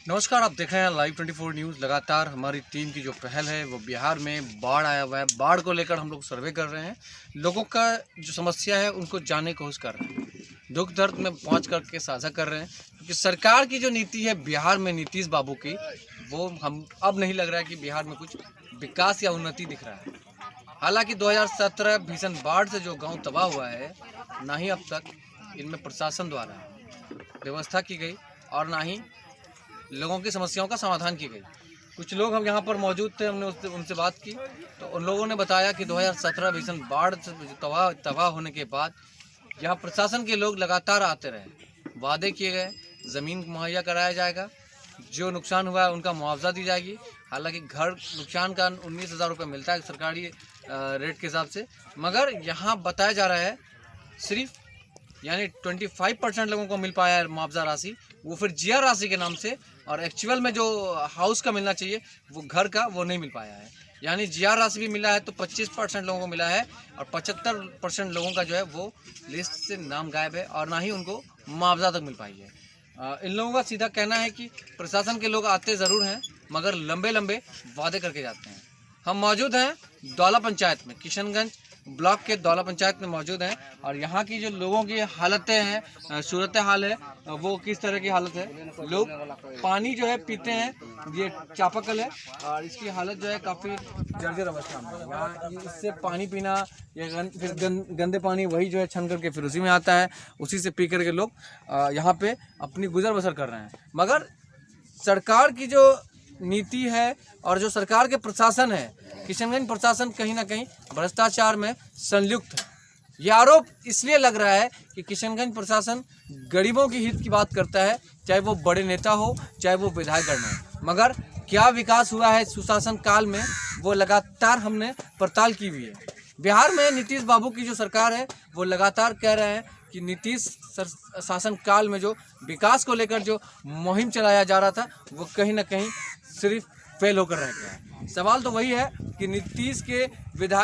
नमस्कार, आप देख रहे हैं लाइव 24 न्यूज़। लगातार हमारी टीम की जो पहल है वो बिहार में बाढ़ आया हुआ है। बाढ़ को लेकर हम लोग सर्वे कर रहे हैं, लोगों का जो समस्या है उनको जानने की कोशिश कर रहे हैं, दुख दर्द में पहुंच करके साझा कर रहे हैं। क्योंकि सरकार की जो नीति है बिहार में नीतीश बाबू की, वो हम अब नहीं लग रहा है कि बिहार में कुछ विकास या उन्नति दिख रहा है। हालांकि 2017 भीषण बाढ़ से जो गाँव तबाह हुआ है, ना ही अब तक इनमें प्रशासन द्वारा व्यवस्था की गई और ना ही लोगों की समस्याओं का समाधान की गई। कुछ लोग हम यहाँ पर मौजूद थे, हमने उनसे बात की तो उन लोगों ने बताया कि 2017 भीषण बाढ़ से तबाह होने के बाद यहाँ प्रशासन के लोग लगातार आते रहे, वादे किए गए, ज़मीन मुहैया कराया जाएगा, जो नुकसान हुआ है उनका मुआवजा दी जाएगी। हालांकि घर नुकसान का 19,000 रुपये मिलता है सरकारी रेट के हिसाब से, मगर यहाँ बताया जा रहा है सिर्फ यानी 25% लोगों को मिल पाया है मुआवजा राशि, वो फिर जीआर राशि के नाम से, और एक्चुअल में जो हाउस का मिलना चाहिए वो घर का वो नहीं मिल पाया है। यानी जीआर राशि भी मिला है तो 25% लोगों को मिला है और 75% लोगों का जो है वो लिस्ट से नाम गायब है और ना ही उनको मुआवजा तक मिल पाई है। इन लोगों का सीधा कहना है कि प्रशासन के लोग आते ज़रूर हैं मगर लंबे लंबे वादे करके जाते हैं। हम मौजूद हैं दौला पंचायत में, किशनगंज ब्लॉक के दौला पंचायत में मौजूद हैं और यहाँ की जो लोगों की हालतें हैं, सूरत हाल है, वो किस तरह की हालत है। लोग पानी जो है पीते हैं, ये चापाकल है और इसकी हालत जो है काफ़ी जर्जर अवस्था में है। यहाँ इससे पानी पीना, ये फिर गंदे पानी वही जो है छन करके फिर उसी में आता है, उसी से पी करके लोग यहाँ पे अपनी गुजर बसर कर रहे हैं। मगर सरकार की जो नीति है और जो सरकार के प्रशासन है, किशनगंज प्रशासन कहीं ना कहीं भ्रष्टाचार में संलिप्त है। ये आरोप इसलिए लग रहा है कि किशनगंज प्रशासन गरीबों की हित की बात करता है, चाहे वो बड़े नेता हो चाहे वो विधायकगण हो, मगर क्या विकास हुआ है सुशासन काल में वो लगातार हमने पड़ताल की हुई है। बिहार में नीतीश बाबू की जो सरकार है वो लगातार कह रहे हैं कि नीतीश शासन काल में जो विकास को लेकर जो मुहिम चलाया जा रहा था वो कहीं ना कहीं सिर्फ फेल होकर रह गया है। सवाल तो वही है कि नीतीश के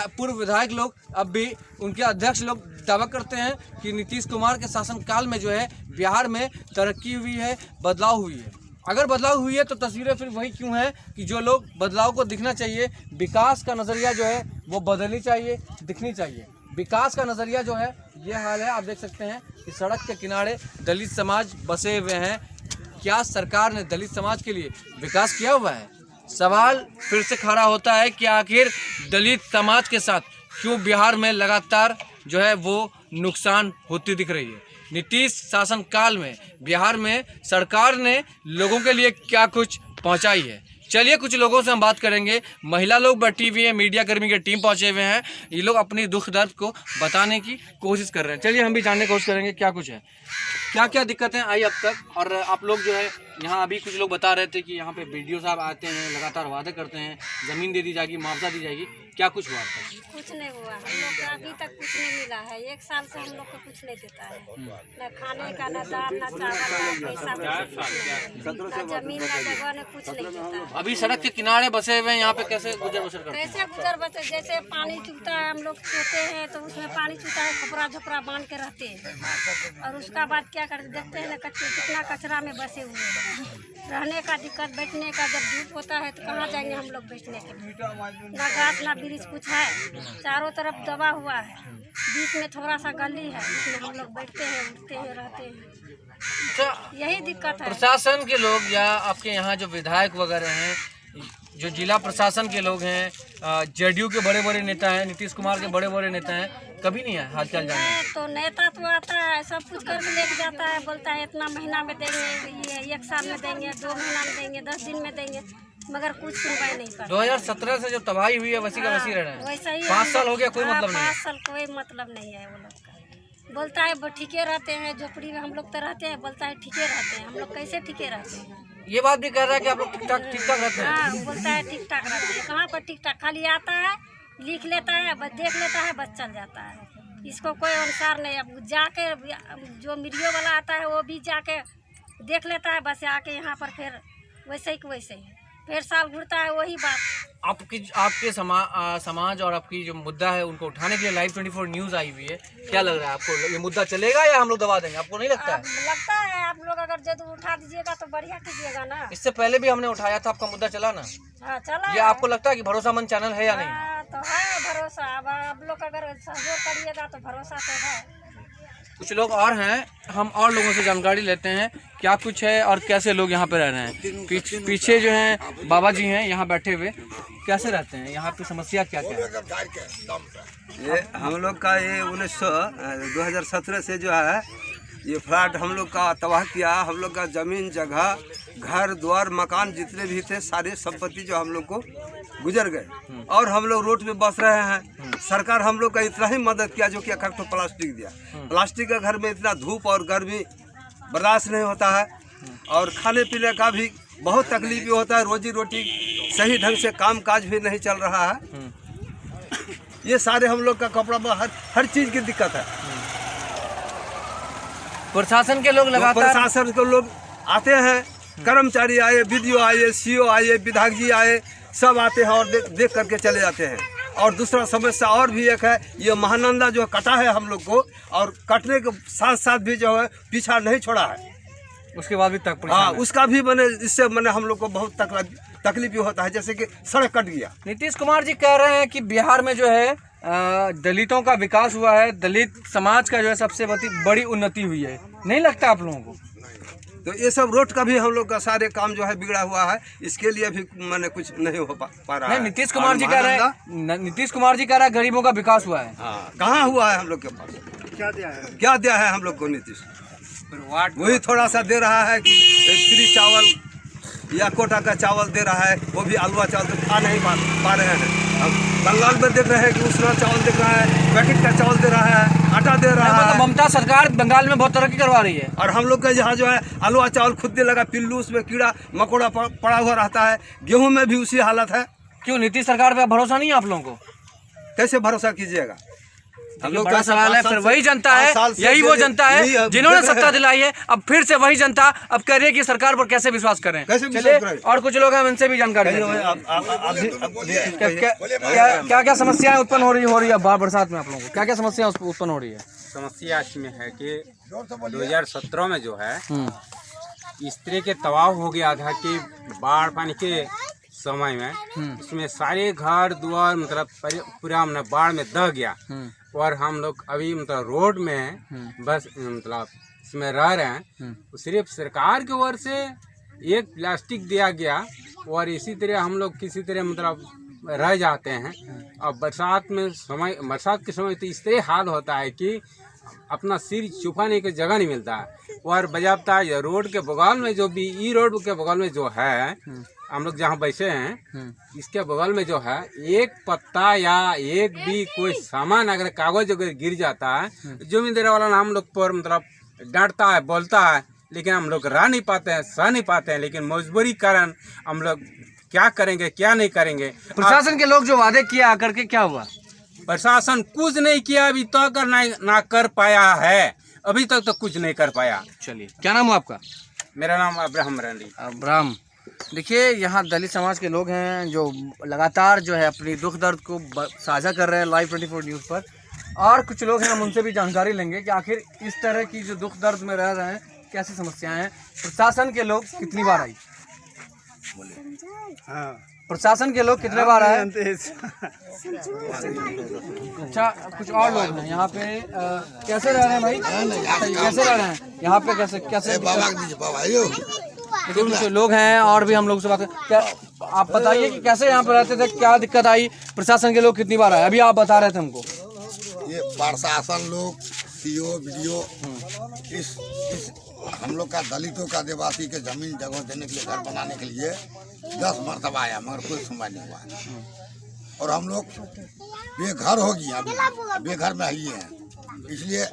पूर्व विधायक लोग अब भी उनके अध्यक्ष लोग दावा करते हैं कि नीतीश कुमार के शासनकाल में जो है बिहार में तरक्की हुई है, बदलाव हुई है। अगर बदलाव हुई है तो तस्वीरें फिर वही क्यों है कि जो लोग बदलाव को दिखना चाहिए, विकास का नज़रिया जो है वो बदलनी चाहिए, दिखनी चाहिए। विकास का नज़रिया जो है ये हाल है, आप देख सकते हैं कि सड़क के किनारे दलित समाज बसे हुए हैं। क्या सरकार ने दलित समाज के लिए विकास किया हुआ है? सवाल फिर से खड़ा होता है कि आखिर दलित समाज के साथ क्यों बिहार में लगातार जो है वो नुकसान होती दिख रही है। नीतीश शासन काल में बिहार में सरकार ने लोगों के लिए क्या कुछ पहुंचाई है। चलिए कुछ लोगों से हम बात करेंगे। महिला लोग बैठी हुई है, मीडिया कर्मी की टीम पहुंचे हुए हैं, ये लोग अपनी दुख दर्द को बताने की कोशिश कर रहे हैं। चलिए हम भी जानने की कोशिश करेंगे क्या कुछ है, क्या क्या दिक्कतें आई अब तक। और आप लोग जो है यहाँ अभी कुछ लोग बता रहे थे कि यहाँ पे बीडीओ साहब आते हैं, लगातार वादे करते हैं, ज़मीन दे दी जाएगी, मुआवजा दी जाएगी, क्या कुछ हुआ अब तक? कुछ नहीं हुआ, हम लोग को अभी तक कुछ नहीं मिला है। 1 साल से हम लोग को कुछ नहीं देता है, न खाने का, न दाल, न चावल, न पैसा, न जमीन, न जगह, न कुछ नहीं देता है। अभी सड़क के किनारे बसे हुए हैं, यहाँ पे कैसे गुजर बसर करते हैं? कैसे गुजर बसर, जैसे पानी चुभता है, हम लोग सोते हैं तो उसमें पानी चुभता है, कपड़ा झपड़ा बांध के रहते हैं और उसका बाद क्या करते, देखते हैं ना कितना कचरा में बसे हुए हैं। रहने का दिक्कत, बैठने का, जब धूप होता है तो कहाँ जाएंगे हम लोग बैठने के लिए? ना घास ना ब्रिज कुछ है, चारों तरफ दबा हुआ है, बीच में थोड़ा सा गली है, इसमें हम लोग बैठते हैं, उठते हैं, रहते हैं। यही दिक्कत है। प्रशासन के लोग या आपके यहाँ जो विधायक वगैरह हैं, जो जिला प्रशासन के लोग हैं, जेडीयू के बड़े बड़े नेता हैं, नीतीश कुमार के बड़े बड़े नेता हैं, कभी नहीं है हाल चाल जाने? तो नेता तो आता है, सब कुछ करके लेके जाता है, बोलता है इतना महीना में देंगे, ये 1 साल में देंगे, 2 महीना में देंगे, 10 दिन में देंगे, मगर कुछ सुनवाई नहीं करता। 2017 से जो तबाही हुई है वैसी का वैसी रह रहे हैं। वैसा ही 5 साल हो गया, कोई मतलब नहीं। 5 साल कोई मतलब नहीं है। वो लोग का बोलता है ठीके रहते हैं, झोपड़ी में हम लोग तो रहते हैं, बोलता है ठीके रहते हैं। हम लोग कैसे ठीके रहते हैं? ये बात भी कह रहा है कि आप लोग ठीक ठाक रहते हैं। हाँ, बोलता है ठीक ठाक रहते हैं। कहाँ पर ठीक ठाक, खाली आता है, लिख लेता है, बस देख लेता है, बस चल जाता है। इसको कोई अनुसार नहीं। अब जाके जो मीडिया वाला आता है वो भी जाके देख लेता है, बस आके यहाँ पर फिर वैसे ही वैसे ही फिर साल घूरता है, वही बात। आपके समाज और आपकी जो मुद्दा है उनको उठाने के लिए लाइव 24 न्यूज़ आई हुई है। क्या लग रहा है आपको, ये मुद्दा चलेगा या हम लोग दबा देंगे? आपको नहीं लगता है? लगता है आप लोग अगर जब उठा दीजिएगा तो बढ़िया कीजिएगा ना। इससे पहले भी हमने उठाया था, आपका मुद्दा चला ना। हाँ चला। ये आपको लगता है कि भरोसामंद चैनल है या नहीं? हाँ, तो है भरोसा। अब आप लोग अगर सहयोग करिएगा तो भरोसा तो है। कुछ लोग और हैं, हम और लोगों से जानकारी लेते हैं क्या कुछ है और कैसे लोग यहाँ पे रह रहे हैं। पीछे जो हैं बाबा जी हैं यहाँ बैठे हुए, कैसे रहते हैं यहाँ पे, समस्या क्या क्या है? ये हम लोग का ये 2017 से जो है ये फ्लड हम लोग का तबाह किया। हम लोग का ज़मीन जगह घर द्वार मकान जितने भी थे सारे संपत्ति जो हम लोग को गुजर गए और हम लोग रोड पे बस रहे हैं। सरकार हम लोग का इतना ही मदद किया जो कि एक तो प्लास्टिक दिया। प्लास्टिक का घर में इतना धूप और गर्मी बर्दाश्त नहीं होता है और खाने पीने का भी बहुत तकलीफ भी होता है। रोजी रोटी सही ढंग से काम काज भी नहीं चल रहा है। ये सारे हम लोग का कपड़ा में हर चीज़ की दिक्कत है। प्रशासन के लोग लगातार, प्रशासन के लोग आते हैं, कर्मचारी आए, बीडीओ आए, सीओ आए, विधायक जी आए, सब आते हैं और देख करके चले जाते हैं। और दूसरा समस्या और भी एक है, ये महानंदा जो कटा है हम लोग को और कटने के साथ साथ भी जो है पीछा नहीं छोड़ा है। उसके बाद भी तक हाँ, उसका भी मैंने इससे मैंने हम लोग को बहुत तकलीफ भी होता है, जैसे कि सड़क कट गया। नीतीश कुमार जी कह रहे हैं कि बिहार में जो है दलितों का विकास हुआ है, दलित समाज का जो है सबसे बड़ी उन्नति हुई है। नहीं लगता आप लोगों को? तो ये सब रोड का भी हम लोग का सारे काम जो है बिगड़ा हुआ है, इसके लिए भी मैंने कुछ नहीं हो पा रहा है। नीतीश कुमार जी कह रहे हैं गरीबों का विकास हुआ है। हाँ, कहाँ हुआ है हम लोग के पास? क्या दिया है हम लोग को नीतीश? वही थोड़ा सा दे रहा है कि फ्री चावल या कोटा का चावल दे रहा है, वो भी आलुआ चावल तो खा नहीं पा रहे हैं। अब बंगाल में देख रहे हैं कि उसना चावल देख रहा है, पैकेट का चावल दे रहा है, आटा दे रहा है। ममता सरकार बंगाल में बहुत तरक्की करवा रही है और हम लोग का यहाँ जो है आलुआ चावल खुद दे लगा, पिल्लू उसमें कीड़ा मकोड़ा पड़ा हुआ रहता है। गेहूँ में भी उसी हालत है। क्यों नीतीश सरकार पे भरोसा नहीं है आप लोगों को? कैसे भरोसा कीजिएगा? हम लोग बड़ा सवाल है। फिर वही जनता है, यही वो जनता है जिन्होंने सत्ता दिलाई है। अब फिर से वही जनता अब कह रही है कि सरकार पर कैसे विश्वास करें। चलिए और कुछ लोग हैं, उनसे भी जानकारी क्या क्या समस्याएं उत्पन्न हो रही है बरसात में? आप लोगों को क्या क्या समस्या उत्पन्न हो रही है? समस्या इसमें है कि 2017 में जो है इस तरह के तबाह हो गया था कि बाढ़ पानी के समय में इसमें सारे घर द्वार मतलब पूरा बाढ़ में दह गया। और हम लोग अभी मतलब रोड में बस मतलब इसमें रह रहे हैं। तो सिर्फ सरकार की ओर से एक प्लास्टिक दिया गया और इसी तरह हम लोग किसी तरह मतलब रह जाते हैं। और बरसात के समय तो इस तरह हाल होता है कि अपना सिर छुपाने की जगह नहीं मिलता है। और बजाबता रोड के बगल में जो भी रोड के बगल में जो है हम लोग जहाँ बैठे हैं इसके बगल में जो है एक पत्ता या एक भी कोई सामान अगर कागज अगर गिर जाता है जमींदार वाला हम लोग पर मतलब डांटता है, बोलता है, लेकिन हम लोग रह नहीं पाते हैं, सह नहीं पाते हैं। लेकिन मजबूरी कारण हम लोग क्या करेंगे क्या नहीं करेंगे। प्रशासन के लोग जो वादे किया आकर के क्या हुआ? प्रशासन कुछ नहीं किया अभी तो अगर ना कर पाया है, अभी तक तो कुछ नहीं कर पाया। चलिए, क्या नाम है आपका? मेरा नाम अब्राहम रंडी। अब्राहम, देखिए यहाँ दलित समाज के लोग हैं जो लगातार जो है अपनी दुख दर्द को साझा कर रहे हैं लाइव 24 न्यूज़ पर। और कुछ लोग हैं, हम उनसे भी जानकारी लेंगे कि आखिर इस तरह की जो दुख दर्द में रह रहे हैं कैसी समस्याएं हैं। प्रशासन के लोग कितनी बार आई? प्रशासन के लोग कितने बार आए? अच्छा, कुछ और लोग हैं यहाँ पे। कैसे रह रहे हैं भाई? कैसे रह रहे हैं यहाँ पे? कैसे देखिए कुछ लोग हैं और भी हम लोग से बात क्या आप बताइए कि कैसे यहाँ पर रहते थे, क्या दिक्कत आई? प्रशासन के लोग कितनी बार आए? अभी आप बता रहे थे हमको। ये प्रशासन लोग सीओ वीडियो इस हम लोग का दलितों का आदिवासी के जमीन जगह देने के लिए घर बनाने के लिए 10 मरतबा आया मगर कोई सुनवाई नहीं हुआ है। और हम लोग बेघर हो गए, अभी बेघर में ही हैं। इसलिए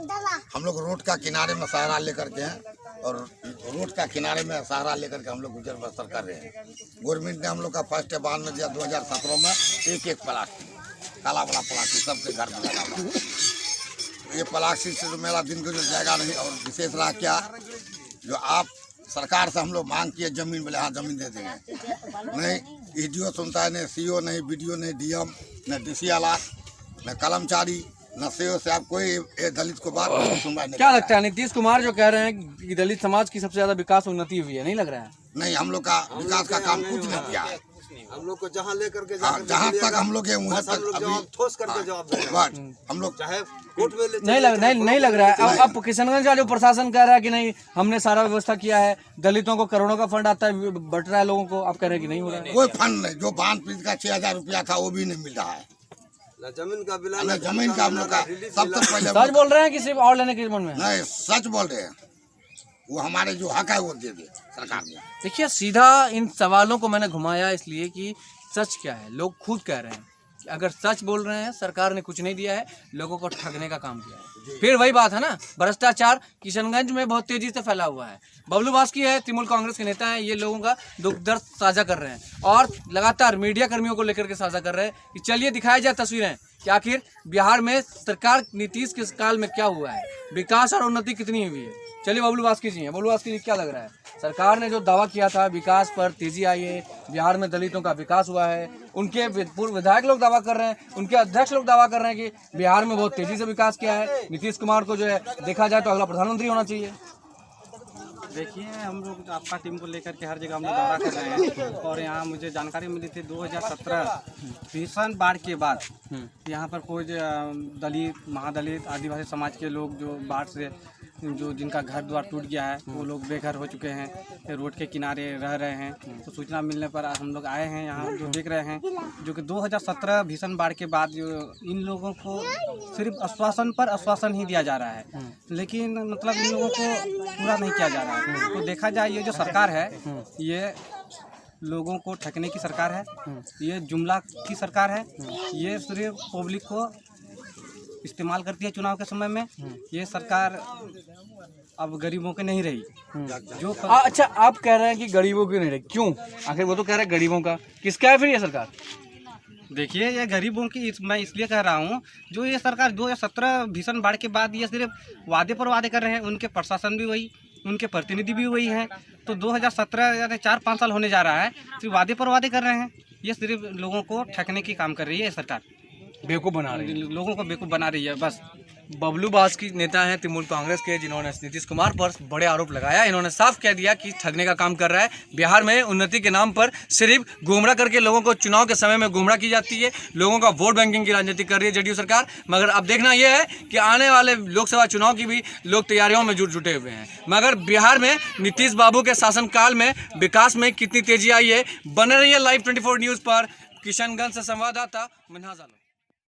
हम लोग रोड का किनारे में सहारा लेकर के हैं और रोड का किनारे में सहारा लेकर के हम लोग गुजर बसर कर रहे हैं। गवर्नमेंट ने हम लोग का फर्स्ट बांध में दिया 2017 में एक प्लास्टिक काला वाला प्लास्टिक सबके घर में लगा हुआ। ये प्लास्टिक से तो मेरा दिन गुजर जाएगा नहीं। और विशेष रहा क्या जो आप सरकार से हम लोग मांग किए जमीन, बोले हाँ जमीन दे देंगे, नहीं ईडीओ सुनता है, नहीं सीओ, नहीं बीडीओ, नहीं डीएम, नहीं डीसी वाला, नहीं कर्मचारी, नशे से आप कोई ये दलित को बात नहीं सुनवाई नहीं क्या करता लगता है नीतीश कुमार जो कह रहे हैं कि दलित समाज की सबसे ज्यादा विकास उन्नति हुई है, नहीं लग रहा है? नहीं, हम लोग का विकास का काम कुछ नहीं किया है। हम लोग को जहाँ लेकर के जहाँ तक हम लोग के वहाँ तक अभी ठोस करके जवाब देंगे। बस हम लोग चाहे कोर्ट में नहीं लग रहा है। अब किशनगंज का जो प्रशासन कह रहा है कि नहीं हमने सारा व्यवस्था किया है, दलितों को करोड़ों का फंड आता है, बट रहा है लोगों को, आप कह रहे हैं कि नहीं हो रहा है? कोई फंड नहीं, जो बांध पीट का 6,000 रुपया था वो भी नहीं मिल रहा है। जमीन का बिल नहीं, जमीन का हम लोग का सबसे पहले सच बोल रहे हैं कि सिर्फ और लेने के मन में? नहीं, सच बोल रहे हैं। वो हमारे जो हक है वो दे दे सरकार ने। देखिए, सीधा इन सवालों को मैंने घुमाया इसलिए कि सच क्या है, लोग खुद कह रहे हैं कि अगर सच बोल रहे हैं, सरकार ने कुछ नहीं दिया है, लोगों को ठगने का काम किया है। फिर वही बात है ना, भ्रष्टाचार किशनगंज में बहुत तेजी से फैला हुआ है। बबलू बास्की है, तृणमूल कांग्रेस के नेता हैं, ये लोगों का दुख दर्द साझा कर रहे हैं और लगातार मीडिया कर्मियों को लेकर के साझा कर रहे हैं कि चलिए दिखाया जाए तस्वीरें कि आखिर बिहार में सरकार नीतीश के काल में क्या हुआ है, विकास और उन्नति कितनी हुई है। चलिए बबलू बास्की जी हैं, बबलू बास्की जी क्या लग रहा है, सरकार ने जो दावा किया था विकास पर, तेजी आई है, बिहार में दलितों का विकास हुआ है, उनके पूर्व विधायक लोग दावा कर रहे हैं, उनके अध्यक्ष लोग दावा कर रहे हैं कि बिहार में बहुत तेजी से विकास किया है, नीतीश कुमार को जो है देखा जाए तो अगला प्रधानमंत्री होना चाहिए। देखिए, हम लोग आपका टीम को लेकर के हर जगह हम लोग दौरा कर रहे हैं और यहाँ मुझे जानकारी मिली थी 2017 भीषण बाढ़ के बाद यहाँ पर कोई दलित, महादलित, आदिवासी समाज के लोग जो बाढ़ से जो जिनका घर द्वार टूट गया है वो लोग बेघर हो चुके हैं, रोड के किनारे रह रहे हैं। तो सूचना मिलने पर हम लोग आए हैं यहाँ, जो देख रहे हैं जो कि 2017 भीषण बाढ़ के बाद जो इन लोगों को सिर्फ आश्वासन पर आश्वासन ही दिया जा रहा है, लेकिन मतलब इन लोगों को पूरा नहीं किया जा रहा है। तो देखा जाए ये जो सरकार है ये लोगों को ठगने की सरकार है, ये जुमला की सरकार है, ये सिर्फ पब्लिक को इस्तेमाल करती है चुनाव के समय में। ये सरकार अब गरीबों के नहीं रही। जो अच्छा, आप कह रहे हैं कि गरीबों की नहीं रही, क्यों? आखिर वो तो कह रहे हैं गरीबों का, किसका है फिर ये सरकार? देखिए, ये गरीबों की मैं इसलिए कह रहा हूँ, जो ये सरकार 2017 भीषण बाढ़ के बाद ये सिर्फ वादे पर वादे कर रहे हैं, उनके प्रशासन भी वही, उनके प्रतिनिधि भी वही हैं। तो 2017 यानी 4-5 साल होने जा रहा है, सिर्फ वादे पर वादे कर रहे हैं। ये सिर्फ लोगों को ठगने की काम कर रही है ये सरकार, बेवकूफ़ बना रही है, लोगों को बेवकूफ़ बना रही है बस। बबलू बास्की नेता हैं तृणमूल कांग्रेस के, जिन्होंने नीतीश कुमार पर बड़े आरोप लगाया। इन्होंने साफ कह दिया कि ठगने का काम कर रहा है, बिहार में उन्नति के नाम पर सिर्फ गुमराह करके लोगों को चुनाव के समय में गुमराह की जाती है, लोगों का वोट बैंकिंग की राजनीति कर रही है जेडीयू सरकार। मगर अब देखना यह है कि आने वाले लोकसभा चुनाव की भी लोग तैयारियों में जुटे हुए हैं। मगर बिहार में नीतीश बाबू के शासनकाल में विकास में कितनी तेजी आई है, बने रहिए Live 24 न्यूज़ पर। किशनगंज से संवाददाता मिन्हाज आलम।